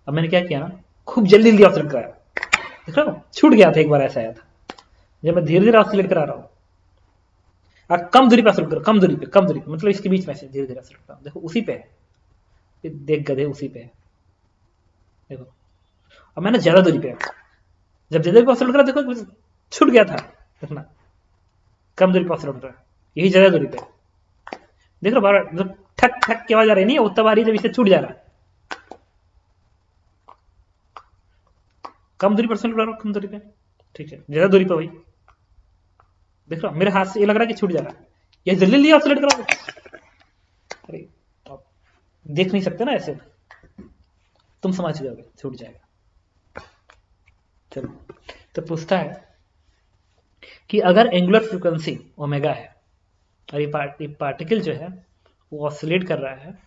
अब मैंने क्या किया ना, खूब जल्दी जल्दी ऑसिलेट कराया, देख रहे हो छूट गया था, एक बार ऐसा आया था। जब मैं धीरे धीरे ऑसिलेट करा रहा हूं, और कम दूरी पे ऑसिलेट करो, कम दूरी पे मतलब इसके बीच में से धीरे धीरे ऑसिलेट करा, देखो उसी पे है, देख गधे उसी पे है, देखो। अब मैंने ज्यादा दूरी पे, जब ज्यादा पे ऑसिलेट करा देखो छूट गया था, देखना कम दूरी पे ऑसिलेट करा, यही ज्यादा दूरी पे, देख रहे बार जब ठक ठक की आवाज आ रही नहीं, उतना बारी जब इसे छूट जा रहा है, कम दूरी पर ऑसिलेट करा, कम दूरी पे, ठीक है ज्यादा दूरी पे, वही देख रहा मेरे हाथ से ये लग रहा है कि छूट जा रहा है, ये जल्दी जल्दी ऑसिलेट करा। अरे आप देख नहीं सकते ना ऐसे, तुम समझ जाओगे छूट जाएगा। चलो, तो पूछता है कि अगर एंगुलर फ्रीक्वेंसी ओमेगा है और ये पार्टिकल जो है वो ऑसिलेट कर रहा है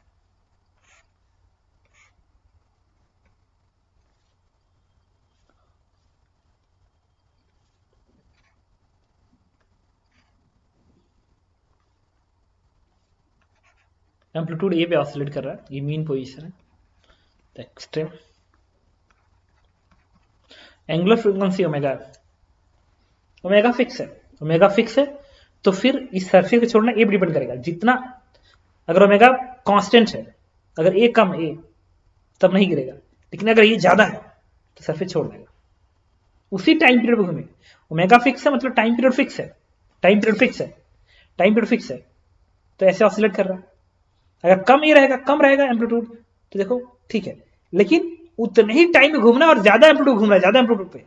एम्पलीट्यूड ए पे ऑसिलेट कर रहा है, ये मीन पोजीशन है, extreme angular frequency omega, omega fix है, ओमेगा फिक्स है, तो फिर इस सरफेस को छोड़ना ए डिपेंड करेगा, जितना अगर ओमेगा कांस्टेंट है, अगर ए कम ए तब नहीं गिरेगा, लेकिन अगर ये ज्यादा है तो सरफेस छोड़ देगा, उसी टाइम पीरियड में घूमे। ओमेगा फिक्स है मतलब टाइम पीरियड फिक्स है, टाइम पीरियड फिक्स है, टाइम पीरियड फिक्स है, तो ऐसे ऑसिलेट कर रहा है। अगर कम ये रहेगा, कम रहेगा एम्पलीट्यूड, तो देखो ठीक है, लेकिन उतने ही टाइम में घूमना और ज्यादा एम्पलीट्यूड घूम रहा है, ज्यादा एम्पलीट्यूड पे,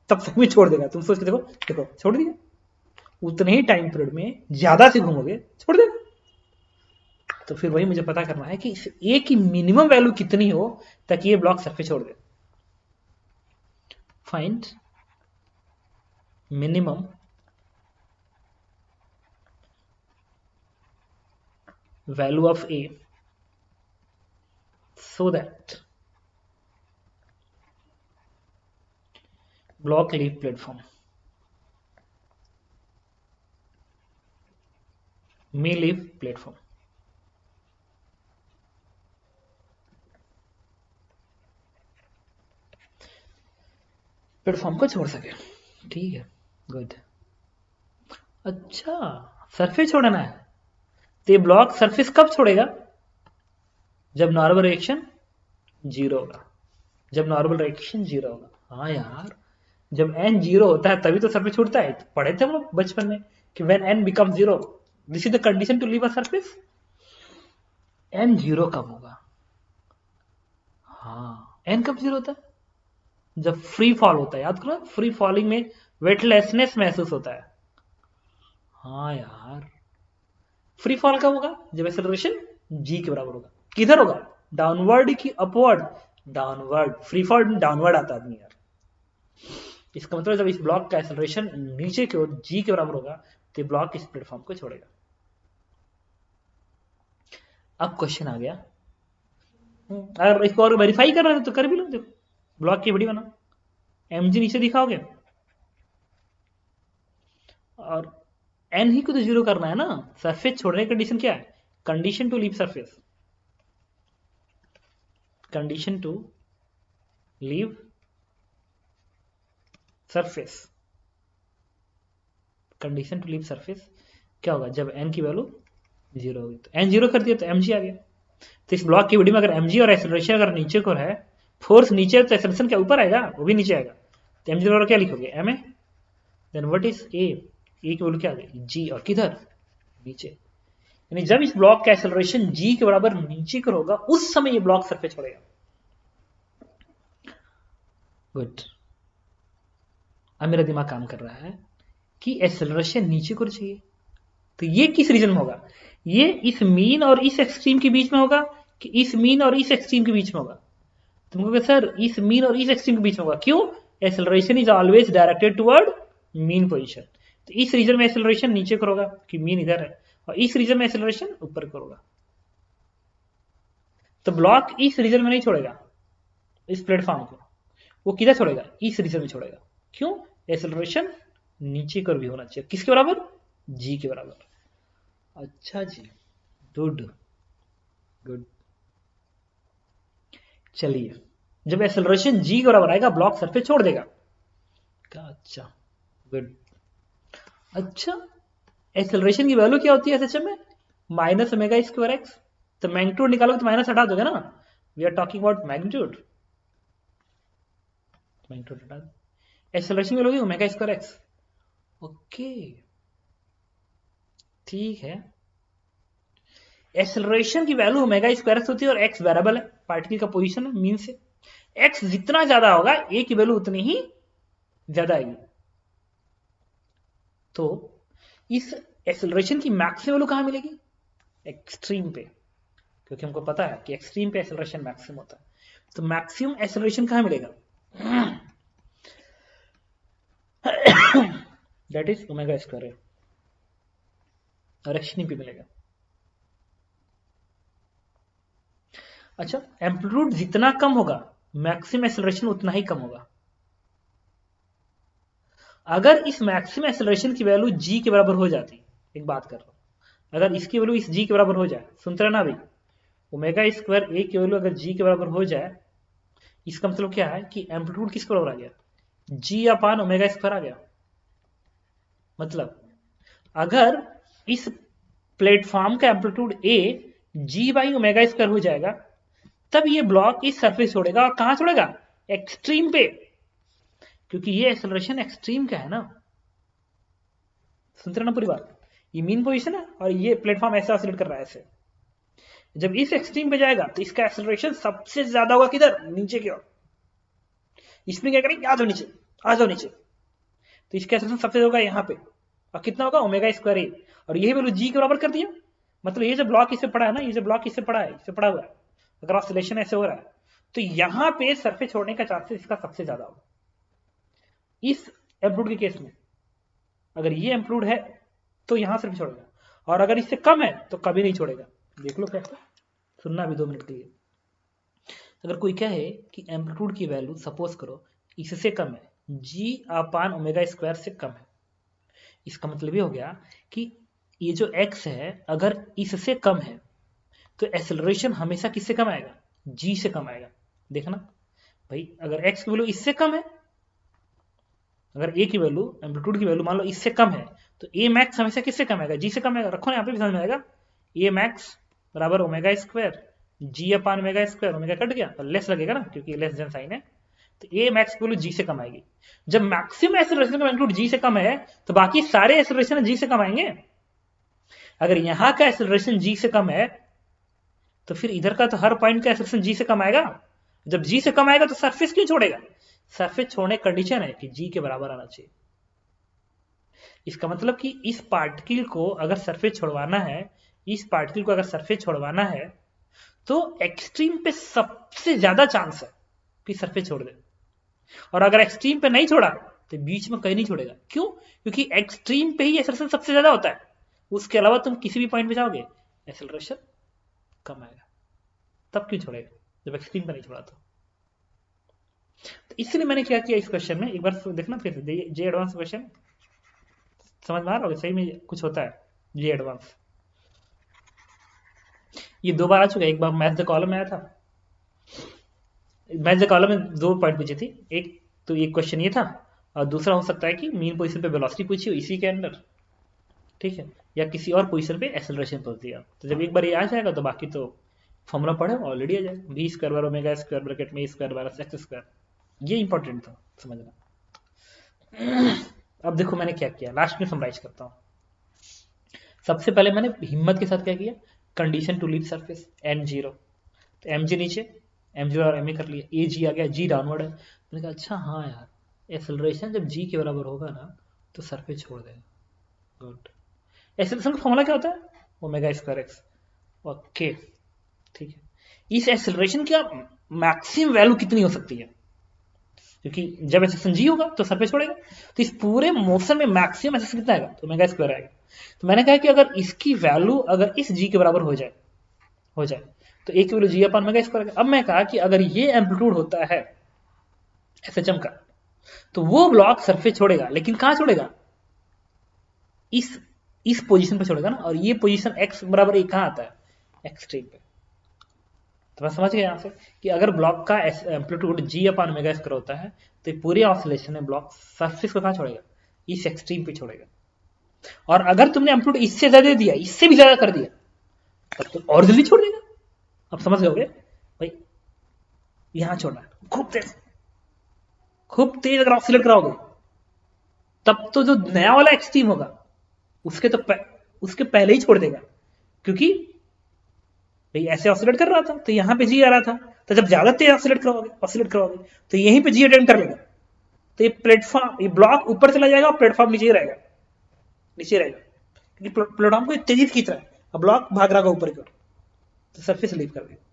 तब सही में छोड़ देगा। तुम सोच के देखो, देखो छोड़ दिया, उतने ही टाइम पीरियड में ज्यादा से घूमोगे छोड़ देगा। तो फिर वही मुझे पता करना है कि ए की मिनिमम वैल्यू कितनी हो ताकि ये ब्लॉक सरफेस छोड़ दे। Find minimum value of a so that block leave platform may leave platform. Platform को छोड़ सके, ठीक है, गुड। अच्छा, सरफेस छोड़ना है, तो ये ब्लॉक सरफेस कब छोड़ेगा? जब नॉर्मल रिएक्शन जीरो होगा, जब नॉर्मल रिएक्शन जीरो होगा। हाँ यार, जब n जीरो होता है तभी तो सरफेस छूटता है, पढ़े थे हम लोग बचपन में कि when n become zero this is the condition to leave a surface. n zero कब होगा? हाँ, n कब जीरो होता है? जब फ्री फॉल होता है, याद करो, फ्री फॉलिंग में वेटलेसनेस महसूस होता है। हाँ यार, फ्री फॉल कब होगा? जब एक्सेलरेशन g के बराबर होगा। किधर होगा? डाउनवर्ड की upward? Downward. Free fall downward आता है आदमी यार। इसका मतलब जब इस ब्लॉक का एक्सेलरेशन नीचे की ओर g के बराबर होगा तो ब्लॉक इस प्लेटफॉर्म को छोड़ेगा। अब क्वेश्चन आ गया, अगर इसको और वेरीफाई कर रहे हो तो कर भी लो। देखो, ब्लॉक की वीडियो बना, mg नीचे दिखाओगे और n ही को तो जीरो करना है ना। सरफेस छोड़ने की कंडीशन क्या है? Condition to leave surface, condition to leave surface, condition to leave surface क्या होगा? जब n की वैल्यू जीरो होगी। तो n जीरो कर दिया तो mg आ गया। तो इस ब्लॉक की वीडियो में अगर mg और एक्सेलरेशन अगर नीचे को है, फोर्स नीचे तो एक्सेलरेशन क्या ऊपर आएगा? वो भी नीचे आएगा। तो mg बराबर क्या लिखोगे? ma, then what is a की वैल्यू क्या आ गई? g, और किधर? नीचे। यानी जब इस ब्लॉक का एक्सेलरेशन g के बराबर नीचे को होगा उस समय ये ब्लॉक सरफेस छोड़ेगा। गुड। अब मेरा दिमाग काम कर रहा है कि एक्सेलरेशन नीचे को चाहिए, तो ये किस रीजन में होगा? ये इस मीन और इस एक्सट्रीम के बीच में होगा कि इस मीन और इस एक्सट्रीम के बीच में होगा? तुम कहोगे सर इस मीन और इस एक्सट्रीम के बीच में होगा। क्यों? Acceleration is always directed toward mean position. तो इस रीजन में एक्सेलरेशन नीचे को होगा कि मीन इधर है, और इस रीजन में एक्सेलरेशन ऊपर को होगा। तो ब्लॉक इस रीजन में नहीं छोड़ेगा इस प्लेटफॉर्म को, वो किधर छोड़ेगा? इस रीजन में छोड़ेगा। क्यों? एक्सेलरेशन नीचे को भी होना चाहिए, किसके बराबर? जी के बराबर। अच्छा जी, गुड गुड। चलिए, जब एक्सेलरेशन जी के बराबर आएगा ब्लॉक सरफेस छोड़ देगा। अच्छा, गुड। अच्छा, एक्सेलरेशन की वैल्यू क्या होती है एसएचएम में? Minus omega square x. तो मैग्नीट्यूड निकालोगे तो माइनस हटा दोगे ना, we are talking about magnitude. Magnitude हटा दो, एक्सेलरेशन की value omega square x. Okay, ठीक है। एक्सेलरेशन की वैल्यू ओमेगा स्क्वायर एक्स होती है और एक्स वेरिएबल है, पार्टिकल का पोजीशन है मीन से। एक्स जितना ज्यादा होगा ए की वैल्यू उतनी ही ज्यादा आएगी। तो इस एक्सेलरेशन की मैक्सिमम वैल्यू कहां मिलेगी? एक्सट्रीम पे, क्योंकि हमको पता है कि एक्सट्रीम पे एक्सेलरेशन मैक्सिमम होता है। तो मैक्सिमम एक्सेलरेशन कहां मिलेगा? दैट इज ओमेगा स्क्वायर, और एक्सट्रीम पे मिलेगा। अच्छा, एम्पलीट्यूड जितना कम होगा मैक्सिमम एक्सेलरेशन उतना ही कम होगा। अगर इस मैक्सिमम एक्सेलरेशन की वैल्यू जी के बराबर हो जाती, एक बात कर रहा हूं, अगर इसकी वैल्यू इस जी के बराबर हो जाए, सुनते रहना भाई, ओमेगा स्क्वायर ए की वैल्यू अगर जी के बराबर हो जाए, इसका मतलब क्या है कि एम्पलीट्यूड किसके बराबर आ गया? जी अपान ओमेगा स्क्वायर आ गया। मतलब अगर इस प्लेटफॉर्म का amplitude a g by omega square हो जाएगा, तब ये ब्लॉक इस सरफेस छोड़ेगा। और कहां छोड़ेगा? एक्सट्रीम पे, क्योंकि ये एक्सेलरेशन एक्सट्रीम का है ना। सुनते रहना पूरी बात, ये मीन पोजीशन है और ये प्लेटफॉर्म ऐसा ऑसिलेट कर रहा है ऐसे। जब इस एक्सट्रीम पे जाएगा तो इसका एक्सेलरेशन सबसे ज्यादा होगा किधर? नीचे की ओर। इसमें क्या करेंगे? आ जाओ नीचे, आ जाओ नीचे। तो इसका एक्सेलरेशन सबसे होगा यहाँ पे, और कितना होगा? ओमेगा स्क्वायर ए, और यही वैल्यू जी के बराबर कर दिया। मतलब ये जो ब्लॉक इससे पड़ा है ना, ये जो ब्लॉक इससे पड़ा है, इससे पड़ा हुआ है, अगर ऑसिलेशन ऐसे हो रहा है तो यहाँ पे सरफेस छोड़ने का चांसेस इसका सबसे ज्यादा होगा इस एम्पलीट्यूड के केस में। अगर ये एम्पलीट्यूड है तो यहां सरफेस छोड़ेगा, और अगर इससे कम है तो कभी नहीं छोड़ेगा। देख लो कैसे, सुनना भी 2 मिनट के लिए। अगर कोई कहे कि एम्पलीट्यूड की वैल्यू सपोज करो इससे कम है, जी अपान ओमेगा स्क्वायर से कम है, इसका मतलब ये हो गया कि ये जो x है अगर इससे कम है तो एक्सेलरेशन हमेशा किससे कम आएगा, g से कम आएगा। देखना भाई, अगर x की वैल्यू इससे कम है, अगर a की वैल्यू एम्पलीट्यूड की वैल्यू मान लो इससे कम है, तो a मैक्स हमेशा किससे कम आएगा, g से कम आएगा। रखो ना, यहाँ पे भी समझ में आएगा, a मैक्स बराबर omega square g upon omega square, omega cut गया और लेस लगेगा ना क्योंकि लेस देन साइन है, तो a मैक्स की वैल्यू g से कम आएगी। जब मैक्सिमम एक्सेलरेशन का मैग्नीट्यूड g से कम है तो बाकी सारे एक्सेलरेशन g से कम आएंगे। अगर यहां का एक्सेलरेशन g से कम है तो फिर इधर का तो हर पॉइंट का एक्सेलरेशन g से कम आएगा। जब g से कम आएगा तो सरफेस क्यों छोड़ेगा, सरफेस छोड़ने कंडीशन है कि g के बराबर आना चाहिए। इसका मतलब कि इस पार्टिकल को अगर सरफेस छोड़वाना है, इस पार्टिकल को अगर सरफेस छोड़वाना है तो एक्सट्रीम पे सबसे ज्यादा चांस है कि सरफेस छोड़ दे, और अगर एक्सट्रीम पे नहीं छोड़ा तो बीच में कहीं नहीं छोड़ेगा। क्यों, क्योंकि एक्सट्रीम पे ही एक्सेलरेशन सबसे ज्यादा होता है, उसके अलावा तुम किसी भी पॉइंट पे जाओगे एक्सेलरेशन कम आएगा। तब क्यों छोड़ेगा जब एक्सट्रीम पे नहीं छोड़ा तो इसलिए मैंने क्या किया इस क्वेश्चन में, एक बार देखना फिर जे एडवांस क्वेश्चन समझ में आ रहा होगा, सही में कुछ होता है जे एडवांस। ये 2 बार आ चुका है, एक बार मैथ द कॉलम में आया था, मैथ द कॉलम में 2 पॉइंट पूछे थे, एक तो एक क्वेश्चन ये था और दूसरा हो सकता है कि मीन पोजीशन पे वेलोसिटी पूछी हो इसी के अंदर, ठीक है, या किसी और पोजीशन पे एक्सेलरेशन पूछ दिया। तो जब एक बार ये आ जाएगा तो बाकी तो फॉर्मूला पढ़े ऑलरेडी आ जाएगा, v square bar omega square bracket में स्क्वायर बार एक्स स्क्वायर। ये इंपॉर्टेंट था समझना। अब देखो मैंने क्या किया, लास्ट में समराइज करता हूँ। सबसे पहले मैंने हिम्मत के साथ क्या किया, condition to leave surface m0, तो mg नीचे, m0 और ma कर लिया, a g आ गया, g डाउनवर्ड है। मैंने कहा अच्छा हाँ यार, एक्सेलरेशन जब g के बराबर होगा ना तो सरफेस छोड़ देगा। गुड, एक्सेलरेशन का फॉर्मूला क्या होता है, ओमेगा स्क्वायर एक्स। ओके ठीक है, इस एक्सेलरेशन की मैक्सिमम वैल्यू कितनी हो सकती है, क्योंकि जब एक्सेलरेशन जी होगा तो सरफेस छोड़ेगा, तो इस पूरे मोशन में मैक्सिमम एक्सेलरेशन कितना आएगा, तो ओमेगा स्क्वायर आएगा। तो मैंने कहा कि अगर इसकी वैल्यू अगर इस जी के बराबर हो जाए तो एक की वैल्यू जी अपन ओमेगा स्क्वायर। अब मैं कहा कि अगर ये एम्पलीट्यूड होता है एसएचएम का तो वो ब्लॉक सरफेस छोड़ेगा, लेकिन कहां छोड़ेगा, इस पोजीशन पे छोड़ेगा ना, और ये पोजीशन एक्स बराबर एक कहां आता है, एक्सट्रीम पे। तो मैं समझ गया यहां से कि अगर ब्लॉक का एम्पलीट्यूड जी अपान ओमेगा स्क्वायर होता है तो पूरे ऑसिलेशन में ब्लॉक सरफेस को कहां छोड़ेगा, इस एक्सट्रीम पे छोड़ेगा। और अगर तुमने एम्पलीट्यूड इससे ज्यादा दिया, इससे भी ज्यादा कर दिया, तब तो और जल्दी छोड़ देगा। अब समझ गए भाई, यहां छोड़ना है खूब तेज अगर ऑसिलेट कराओगे तब तो जो नया वाला एक्सट्रीम होगा उसके पहले ही छोड़ देगा, क्योंकि भाई ऐसे ऑसिलेट कर रहा था तो यहां पे जी आ रहा था, तो जब ज्यादा तेज ऑसिलेट कराओगे तो यहीं पे जी अटेंड कर लेगा, तो ये प्लेटफॉर्म, ये ब्लॉक ऊपर चला जाएगा और प्लेटफॉर्म नीचे रहेगा क्योंकि प्लेटफॉर्म को तेजी से खींच रहा है, अब ब्लॉक भाग रहा ऊपर की ओर, तो सरफेस लीव कर देगा।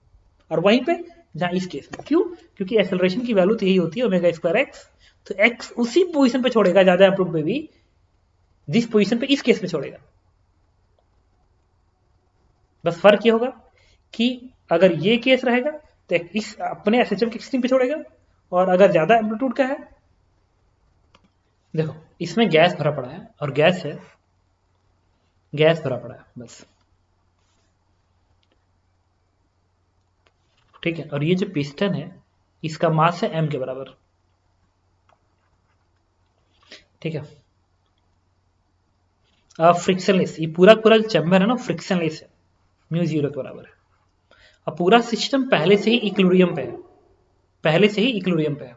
और वहीं पे जहां इस केस में, क्यों, क्योंकि एक्सेलरेशन की वैल्यू तो यही होती है ओमेगा स्क्वायर एक्स, तो एक्स उसी पोजीशन पे छोड़ेगा ज्यादा एम्पलीट्यूड पे भी जिस पोजीशन पे इस केस में छोड़ेगा। बस फर्क ये होगा कि अगर ये केस रहेगा तो इस अपने एसएचएम के एक्सट्रीम पे छोड़ेगा, और अगर ज्यादा एम्पलीट्यूड का है, देखो इसमें गैस भरा पड़ा है और गैस भरा पड़ा है बस, ठीक है, और ये जो पिस्टन है इसका मास है m के बराबर, ठीक है। अब फ्रिक्शनलेस, ये पूरा चैम्बर है ना फ्रिक्शनलेस है, म्यू 0 के बराबर है। अब पूरा सिस्टम पहले से ही इक्विलिब्रियम पे है,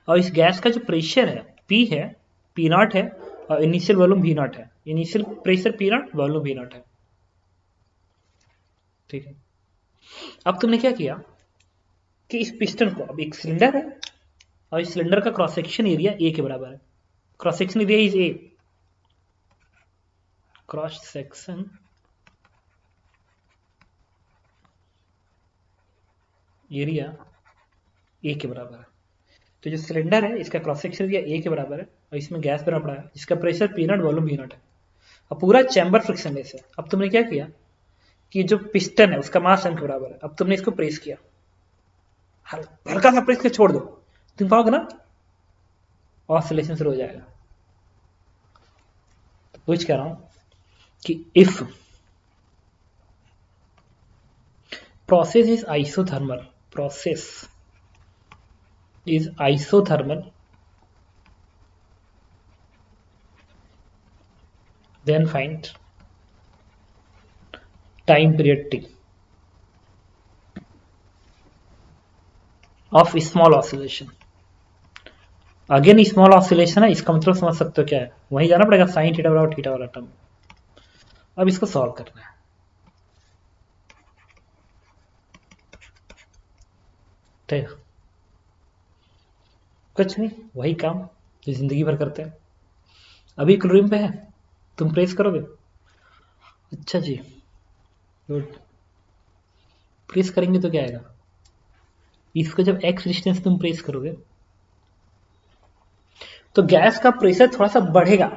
और इस गैस का जो प्रेशर है P है, P0 है, और इनिशियल वॉल्यूम V0 है, initial pressure P0, volume V0 है, ठीक है। अब तुमने क्या किया कि इस पिस्टन को, अब एक सिलेंडर है और इस सिलेंडर का क्रॉस सेक्शन एरिया A के बराबर है, cross section area is A, cross section area A के बराबर है। तो जो सिलेंडर है इसका क्रॉस सेक्शन एरिया A के बराबर है और इसमें गैस भरा पड़ा है जिसका प्रेशर P0, वॉल्यूम V0 है। अब पूरा चैम्बर फ्रिक्शनलेस है। अब तुमने क्या किया कि जो पिस्टन है उसका मास m के बराबर है। अब तुमने इसको प्रेस किया, हल्का सा प्रेस के छोड़ दो, तुम पाओगे ना ऑसिलेशन शुरू हो जाएगा। तो कुछ कह रहा हूं कि if process is isothermal then find time period t of small oscillation। Again small oscillation है, इसका मतलब समझ सकते हो क्या है, वहीं जाना पड़ेगा साइन थीटा बराबर थीटा वाला टर्म। अब इसको सॉल्व करना है। ठीक, कुछ नहीं, वही काम जो जिंदगी भर करते हैं। अभी इक्विलिब्रियम पे है, तुम प्रेस करोगे, अच्छा जी गुड, प्रेस करेंगे तो क्या आएगा, इसको जब एक्स डिस्टेंस तुम प्रेस करोगे तो गैस का प्रेशर थोड़ा सा बढ़ेगा,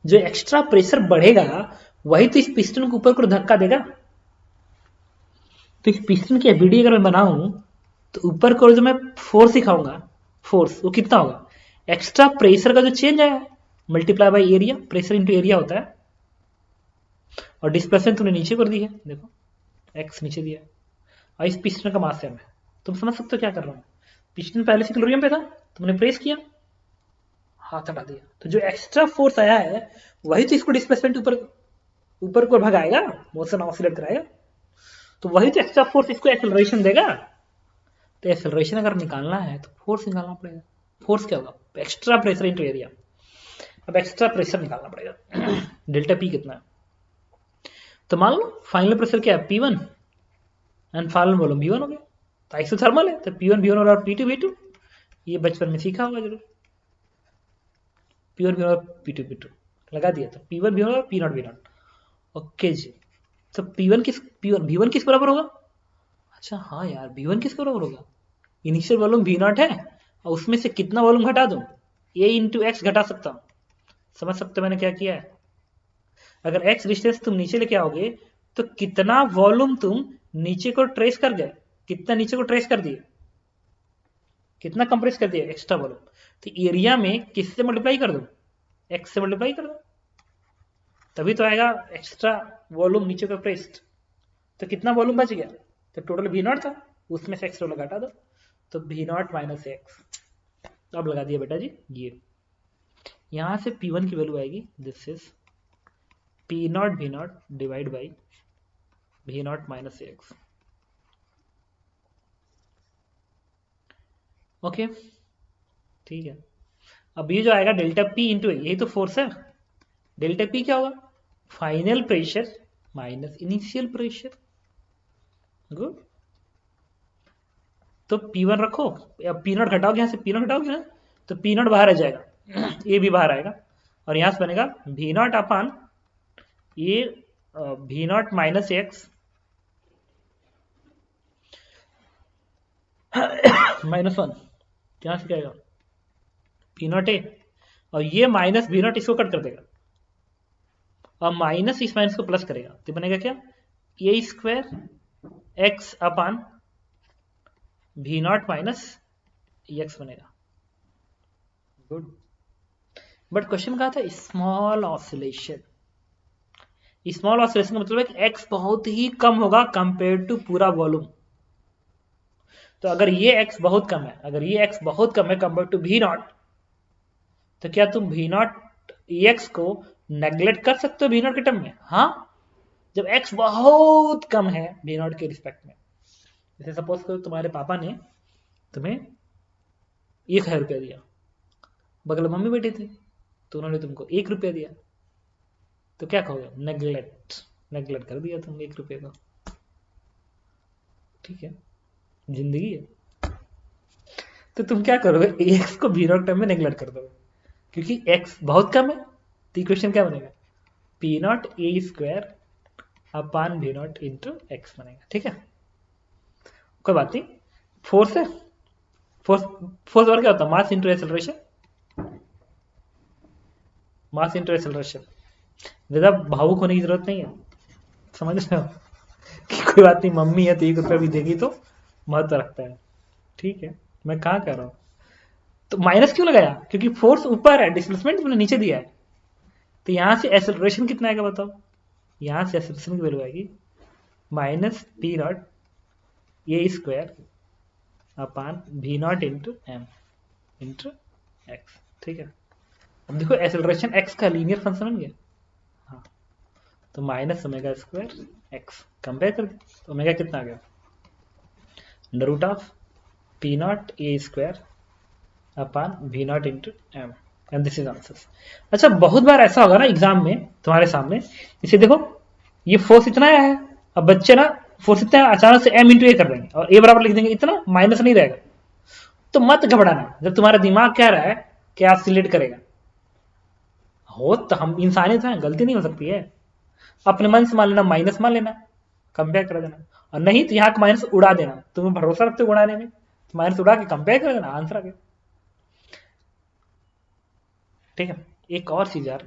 जो एक्स्ट्रा प्रेशर बढ़ेगा वही तो इस पिस्टन के ऊपर को धक्का देगा। तो इस पिस्टन की एबीडी अगर मैं बनाऊं तो ऊपर को जो मैं फोर्स दिखाऊंगा, फोर्स वो कितना होगा, एक्स्ट्रा प्रेशर का जो चेंज है multiply by area, pressure into area होता है, और डिस्प्लेसमेंट तुमने नीचे कर दी है, देखो एक्स नीचे दिया, और इस पिस्टन का मास है। तुम समझ सकते हो क्या कर रहा हूँ, पिस्टन पहले से इक्विलिब्रियम पे था, तुमने प्रेस किया, हाथ हटा दिया, तो जो एक्स्ट्रा फोर्स आया है वही तो इसको डिस्प्लेसमेंट ऊपर को भगाएगा, मोशन ऑसिलेट कराएगा, तो वही तो एक्स्ट्रा फोर्स इसको एक्सेलरेशन देगा। तो एक्सेलरेशन अगर निकालना है तो फोर्स निकालना पड़ेगा। फोर्स क्या होगा, एक्स्ट्रा प्रेशर इनटू एरिया। अब एक्स्ट्रा प्रेशर निकालना पड़ेगा, डेल्टा पी कितना है, तो मान लो फाइनल प्रेशर क्या है P1 and final volume V1 हो गया, तो आइसोथर्मल है तो P1 V1 और P2 V2, ये बचपन में सीखा होगा जरूर, P1 V1 और P2 V2 लगा दिया, तो P1 V1 और P0 V0। ओके जी, तो P1 V1 किस बराबर होगा, अच्छा हाँ यार V1 किस बराबर होगा, इनिशियल वॉल्यूम V0 है और उसमें से कितना वॉल्यूम घटा दूं, A इंटू एक्स घटा सकता हूं। समझ सकते हो मैंने क्या किया है, अगर x डिस्टेंस तुम नीचे लेके आओगे तो कितना वॉल्यूम तुम नीचे को ट्रेस कर गए, कितना नीचे को ट्रेस कर दिए, कितना कंप्रेस कर दिया एक्स्ट्रा वॉल्यूम, तो एरिया में किससे मल्टीप्लाई कर दो, x से मल्टीप्लाई कर दो, तभी तो आएगा एक्स्ट्रा वॉल्यूम नीचे को प्रेस्ड। तो कितना वॉल्यूम बच गया, तो टोटल V0 था, उसमें से एक्स्ट्रा घटा दो, तो V0 माइनस एक्स। अब लगा दिया बेटा जी, ये यहां से P1 की वैल्यू आएगी, this is P0 V0 divide by V0 minus x. Okay ठीक है, अब ये जो आएगा डेल्टा P इंटू यही तो फोर्स है, डेल्टा P क्या होगा, final pressure minus initial pressure, good. तो P1 रखो, अब P0 घटाओगे, यहां से P0 घटाओगे ना तो P0 बाहर आ जाएगा, ये भी बाहर आएगा, और यहां से बनेगा V0 अपान ये V0 माइनस एक्स माइनस 1, क्या से क्या P0 ए, और ये माइनस V0 इसको कट कर देगा, और माइनस इस माइनस को प्लस करेगा, तो बनेगा क्या, ए स्क्वायर एक्स अपान V0 माइनस एक्स बनेगा, गुड। बट क्वेश्चन कहा था स्मॉल ऑसिलेशन, स्मॉल ऑसिलेशन का मतलब है कि एक्स बहुत ही कम होगा कंपेयर टू पूरा वॉल्यूम। तो अगर ये एक्स बहुत कम है, अगर ये एक्स बहुत कम है कंपेयर टू V0, तो क्या तुम V0 एक्स को नेग्लेक्ट कर सकते हो V0 के टर्म में, हाँ, जब एक्स बहुत कम है V0 के रिस्पेक्ट में। जैसे सपोज करो तुम्हारे पापा ने तुम्हें 1,000 रुपया दिया, बगल मम्मी बैठी थी तो उन्होंने तुमको 1 रुपया दिया, तो क्या कहोगे, नेग्लेक्ट कर दिया तुम 1 रुपये को, ठीक है, जिंदगी है। तो तुम क्या करोगे, एक्स को V0 टर्म में नेग्लेक्ट कर दोगे, क्योंकि एक्स बहुत कम है, तो इक्वेशन क्या बनेगा, P0 a square upon V0 into x बनेगा, ठीक है, कोई बात नहीं। फोर्स है, फोर्स और क्या होता है, mass into acceleration, mass into acceleration. ज्यादा भावुक होने की जरूरत नहीं है, समझ रहे हो, कि कोई बात नहीं, मम्मी है तो 1 रुपया भी देगी तो महत्व रखता है। ठीक है, मैं कहाँ कह रहा हूँ, तो माइनस क्यों लगाया, क्योंकि फोर्स ऊपर है, डिस्प्लेसमेंट तुमने नीचे दिया है। तो यहां से एक्सेलरेशन कितना आएगा बताओ, यहां से एक्सेलरेशन की वैल्यू आएगी minus p naught a square upon v naught into m into x. ठीक है, अब देखो एक्सेलरेशन एक्स का लीनियर फंक्शन बन गया। हाँ, तो minus omega square x compare कर दे, तो ओमेगा कितना आ गया, under root of p naught a square upon v naught into m, and this is answer. अच्छा, बहुत बार ऐसा होगा ना एग्जाम में तुम्हारे सामने, इसे देखो ये फोर्स इतना आया है, अब बच्चे ना फोर्स इतना अचानक से एम इंटू ए कर देंगे और ए बराबर लिख देंगे, इतना माइनस नहीं रहेगा। तो मत घबराना, जब तुम्हारा दिमाग कह रहा है कि ऑसिलेट करेगा, हो तो हम इंसानियत है, गलती नहीं हो सकती है, अपने मन से मान लेना माइनस मान लेना, कंपेयर कर देना, और नहीं तो यहाँ का माइनस उड़ा देना, तुम्हें भरोसा रखते हो उड़ाने में, तो माइनस उड़ा के कंपेयर कर देना, आंसर आ गया। ठीक है, एक और चीज यार,